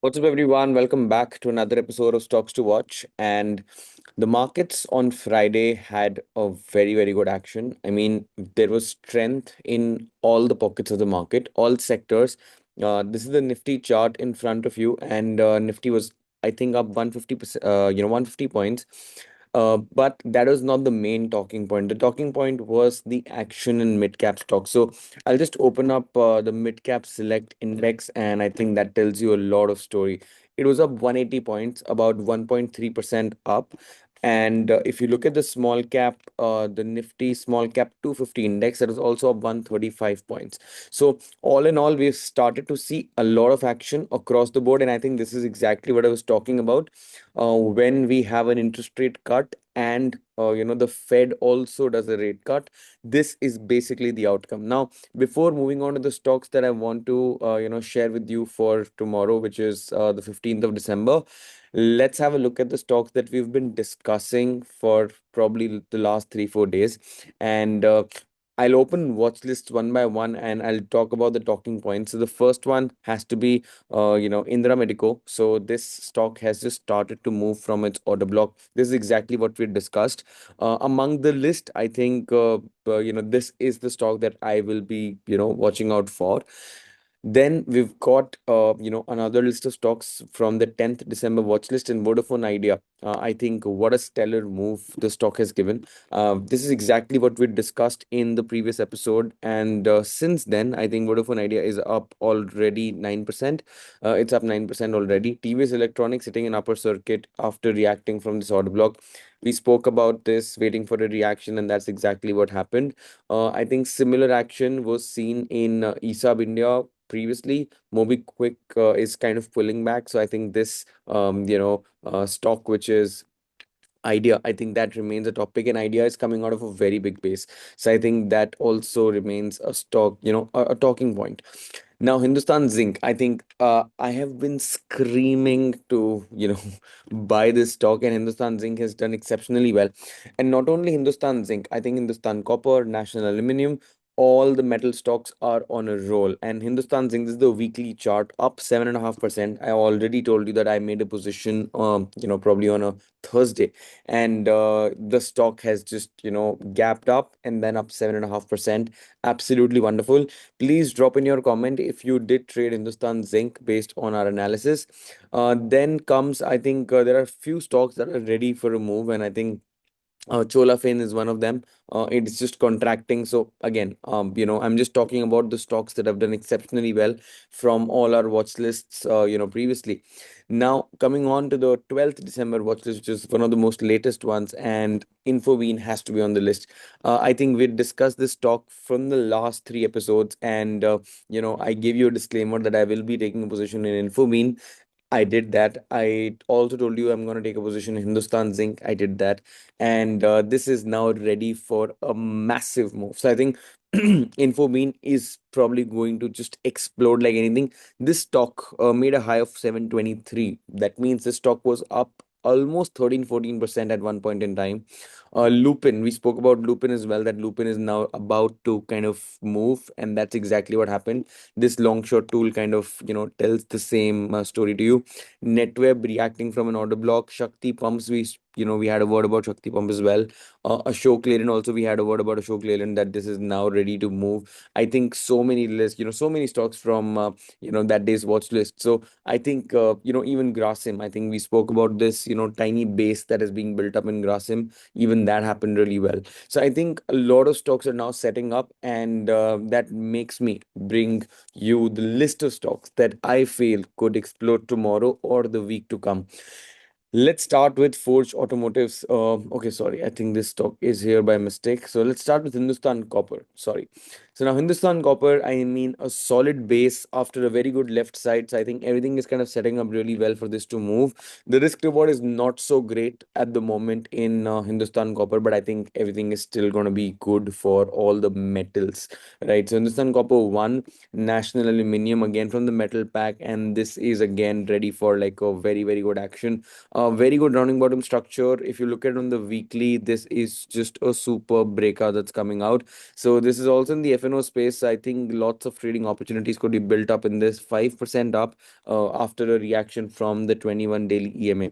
What's up, everyone? Welcome back to another episode of Stocks to Watch. And the markets on Friday had a very, very good action. I mean, there was strength in all the pockets of the market, all sectors. This is the Nifty chart in front of you, and Nifty was, I think, up 150%, 150 points. But that was not the main talking point. The talking point was the action in mid cap stocks. So I'll just open up the mid cap select index, and I think that tells you a lot of story. It was up 180 points, about 1.3% up. And if you look at the small cap, the Nifty small cap 250 index, that was also up 135 points. So all in all, we've started to see a lot of action across the board, and I think this is exactly what I was talking about. When we have an interest rate cut and the Fed also does a rate cut, this is basically the outcome. Now, before moving on to the stocks that I want to share with you for tomorrow, which is the 15th of December, let's have a look at the stocks that we've been discussing for probably the last 3 4 days. And I'll open watch lists one by one, and I'll talk about the talking points. So the first one has to be Indra Medico. So this stock has just started to move from its order block. This is exactly what we discussed. Among the list, I think this is the stock that I will be watching out for. Then we've got another list of stocks from the 10th December watch list in Vodafone Idea. I think what a stellar move the stock has given. This is exactly what we discussed in the previous episode, and since then, I think Vodafone Idea is up already 9%. It's up 9% already. TVS Electronics sitting in upper circuit after reacting from this order block. We spoke about this, waiting for a reaction, and that's exactly what happened. I think similar action was seen in ESAB India previously. MobiKwik is kind of pulling back. So I think this, stock, which is Idea, I think that remains a topic, and Idea is coming out of a very big base. So I think that also remains a stock, a talking point. Now, Hindustan Zinc, I think I have been screaming to, buy this stock, and Hindustan Zinc has done exceptionally well. And not only Hindustan Zinc, I think Hindustan Copper, National Aluminium, all the metal stocks are on a roll. And Hindustan Zinc, this is the weekly chart, up 7.5%. I already told you that I made a position, probably on a Thursday, and the stock has just, gapped up and then up 7.5%. Absolutely wonderful. Please drop in your comment if you did trade Hindustan Zinc based on our analysis. Then comes, I think there are few stocks that are ready for a move, and I think Chola Chain is one of them. It's just contracting. So again, I'm just talking about the stocks that have done exceptionally well from all our watch lists, previously. Now, coming on to the 12th December watch list, which is one of the most latest ones, and Infoveen has to be on the list. I think we discussed this stock from the last three episodes, and I gave you a disclaimer that I will be taking a position in Infoveen. I did that. I also told you I'm going to take a position in Hindustan Zinc. I did that. And this is now ready for a massive move. So I think Infobeam is probably going to just explode like anything. This stock made a high of 723. That means the stock was up almost 13 14% at one point in time. Lupin, we spoke about Lupin as well, that Lupin is now about to kind of move, and that's exactly what happened. This long short tool kind of tells the same story to you. Netweb reacting from an order block. Shakti pumps, we had a word about Shakti pump as well. Ashok Leyland also, we had a word about Ashok Leyland, that this is now ready to move. I think so many lists, so many stocks from that day's watch list. So I think even Grasim, I think we spoke about this tiny base that is being built up in Grasim. Even that happened really well. So I think a lot of stocks are now setting up, and that makes me bring you the list of stocks that I feel could explode tomorrow or the week to come. Let's start with Forge Automotives. Okay, sorry. I think this stock is here by mistake. So let's start with Hindustan Copper. Sorry. So now Hindustan Copper, I mean a solid base after a very good left side. So I think everything is kind of setting up really well for this to move. The risk reward is not so great at the moment in Hindustan Copper, but I think everything is still going to be good for all the metals, right? So Hindustan Copper one, National Aluminium again from the metal pack, and this is again ready for like a very, very good action. Very good rounding bottom structure. If you look at on the weekly, this is just a super breakout that's coming out. So this is also in the FNO space. I think lots of trading opportunities could be built up in this. 5% up after a reaction from the 21 daily EMA.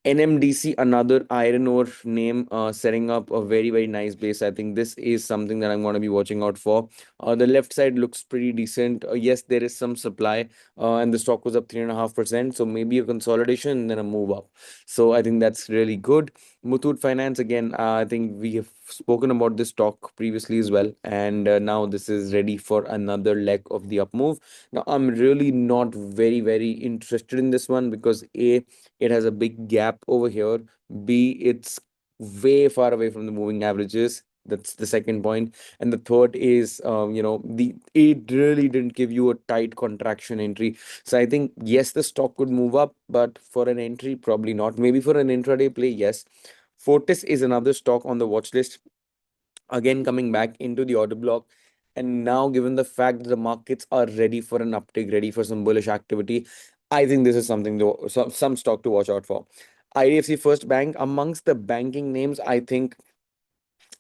NMDC, another iron ore name, setting up a very, very nice base. I think this is something that I'm going to be watching out for. The left side looks pretty decent. Yes, there is some supply, and the stock was up 3.5%. So maybe a consolidation and then a move up. So I think that's really good. Muthoot Finance, again, I think we have spoken about this stock previously as well. And now this is ready for another leg of the up move. Now, I'm really not very, very interested in this one because A, it has a big gap over here. B, it's way far away from the moving averages. That's the second point. And the third is, the it really didn't give you a tight contraction entry. So I think yes, the stock could move up, but for an entry, probably not. Maybe for an intraday play, yes. Fortis is another stock on the watch list, again coming back into the order block. And now, given the fact that the markets are ready for an uptick, ready for some bullish activity, I think this is something to some stock to watch out for. IDFC First Bank, amongst the banking names, I think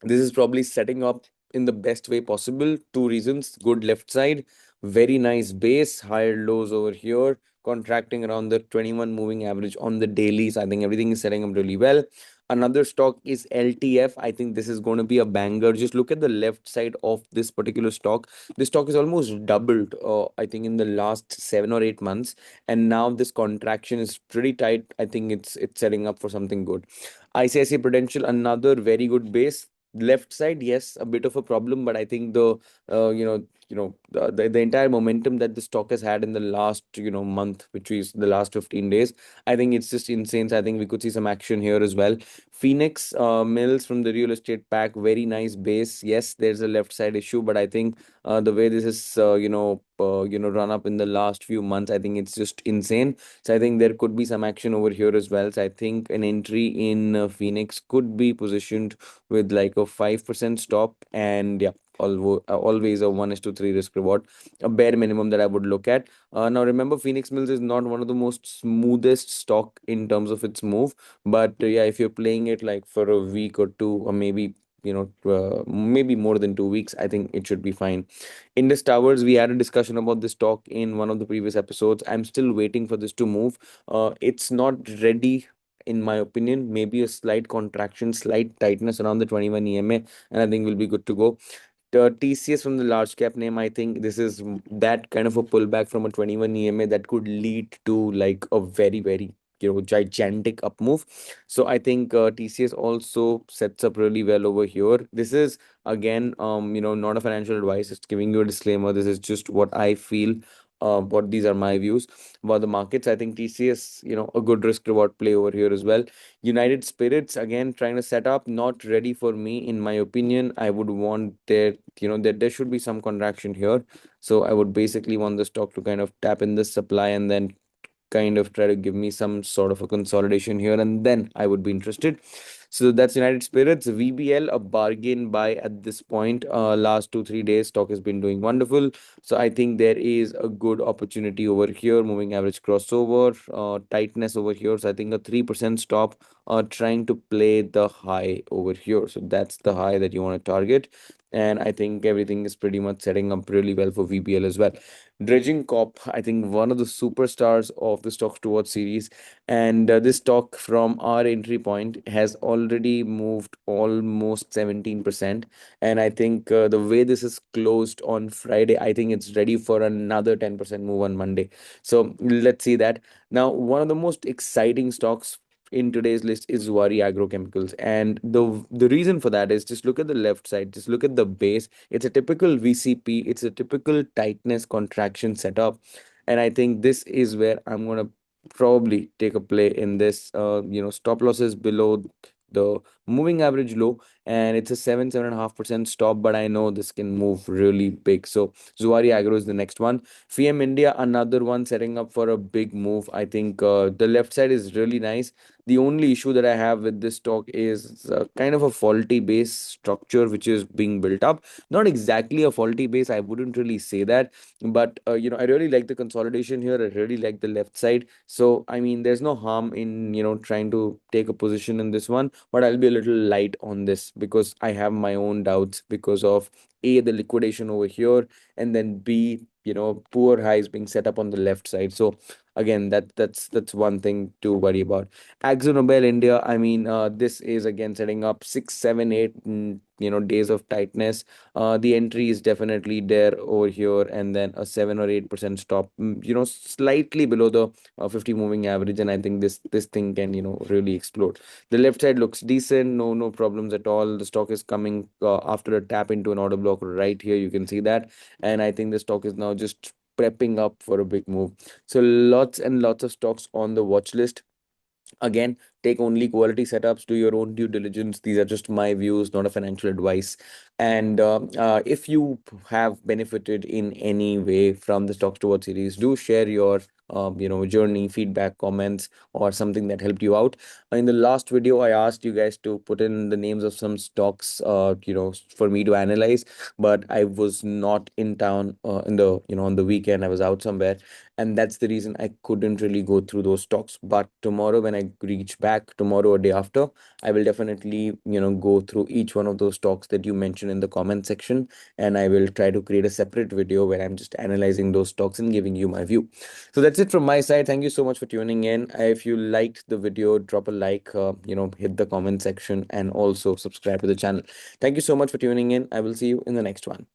this is probably setting up in the best way possible. Two reasons: good left side, very nice base, higher lows over here, contracting around the 21 moving average on the dailies. I think everything is setting up really well. Another stock is LTF. I think this is going to be a banger. Just look at the left side of this particular stock. This stock is almost doubled, I think, in the last 7 or 8 months. And now this contraction is pretty tight. I think it's setting up for something good. ICICI Prudential, another very good base. Left side, yes, a bit of a problem, but I think the the entire momentum that the stock has had in the last month, which is the last 15 days, I think it's just insane. So I think we could see some action here as well. Phoenix Mills from the real estate pack, very nice base. Yes, there's a left side issue, but I think the way this is run up in the last few months, I think it's just insane. So I think there could be some action over here as well. So I think an entry in Phoenix could be positioned with like a 5% stop, and yeah, always a 1:3 risk reward, a bare minimum that I would look at. Now remember, Phoenix Mills is not one of the most smoothest stock in terms of its move, but yeah, if you're playing it like for a week or two, or maybe maybe more than 2 weeks, I think it should be fine. Indus Towers, we had a discussion about this stock in one of the previous episodes. I'm still waiting for this to move. It's not ready, in my opinion. Maybe a slight contraction, slight tightness around the 21 EMA, and I think we'll be good to go. The TCS from the large cap name, I think this is that kind of a pullback from a 21 EMA that could lead to like a very, very gigantic up move. So I think TCS also sets up really well over here. This is again not a financial advice, just giving you a disclaimer. This is just what I feel. What these are my views about the markets. I think TCS, a good risk reward play over here as well. United Spirits, again trying to set up, not ready for me in my opinion. I would want that there should be some contraction here. So I would basically want the stock to kind of tap in this supply and then kind of try to give me some sort of a consolidation here, and then I would be interested. So that's United Spirits. VBL, a bargain buy at this point. Last 2 3 days, stock has been doing wonderful. So I think there is a good opportunity over here. Moving average crossover, tightness over here. So I think a 3% stop. Trying to play the high over here. So that's the high that you want to target. And I think everything is pretty much setting up really well for VBL as well. Dredging Corp, I think one of the superstars of the stocks towards series, and this stock from our entry point has already moved almost 17%. And I think the way this is closed on Friday, I think it's ready for another 10% move on Monday. So let's see that. Now, one of the most exciting stocks in today's list is Zuari Agrochemicals. And the reason for that is, just look at the left side, just look at the base. It's a typical VCP, it's a typical tightness contraction setup. And I think this is where I'm gonna probably take a play in this. Stop losses below the moving average low, and it's a 7.5% stop, but I know this can move really big. So Zuari Agro is the next one. FIAM India, another one setting up for a big move. I think the left side is really nice. The only issue that I have with this stock is kind of a faulty base structure which is being built up. Not exactly a faulty base, I wouldn't really say that, but I really like the consolidation here. I really like the left side. So I mean, there's no harm in trying to take a position in this one, but I'll be a little light on this because I have my own doubts because of A, the liquidation over here, and then B, poor highs being set up on the left side. So again, that's one thing to worry about. AkzoNobel India, I mean, this is again setting up 6, 7, 8 days of tightness. The entry is definitely there over here, and then a 7 or 8% stop, slightly below the 50 moving average, and I think this thing can really explode. The left side looks decent, no problems at all. The stock is coming after a tap into an order block right here. You can see that, and I think the stock is now just prepping up for a big move. So lots and lots of stocks on the watch list. Again, take only quality setups, do your own due diligence. These are just my views, not a financial advice. And if you have benefited in any way from the Stocks to Watch series, do share your journey, feedback, comments, or something that helped you out. In the last video, I asked you guys to put in the names of some stocks, for me to analyze, but I was not in town in the on the weekend. I was out somewhere, and that's the reason I couldn't really go through those stocks. But tomorrow, when I reach back, tomorrow or day after, I will definitely go through each one of those stocks that you mentioned in the comment section, and I will try to create a separate video where I'm just analyzing those stocks and giving you my view. So that's it from my side. Thank you so much for tuning in. If you liked the video, drop a like, hit the comment section, and also subscribe to the channel. Thank you so much for tuning in. I will see you in the next one.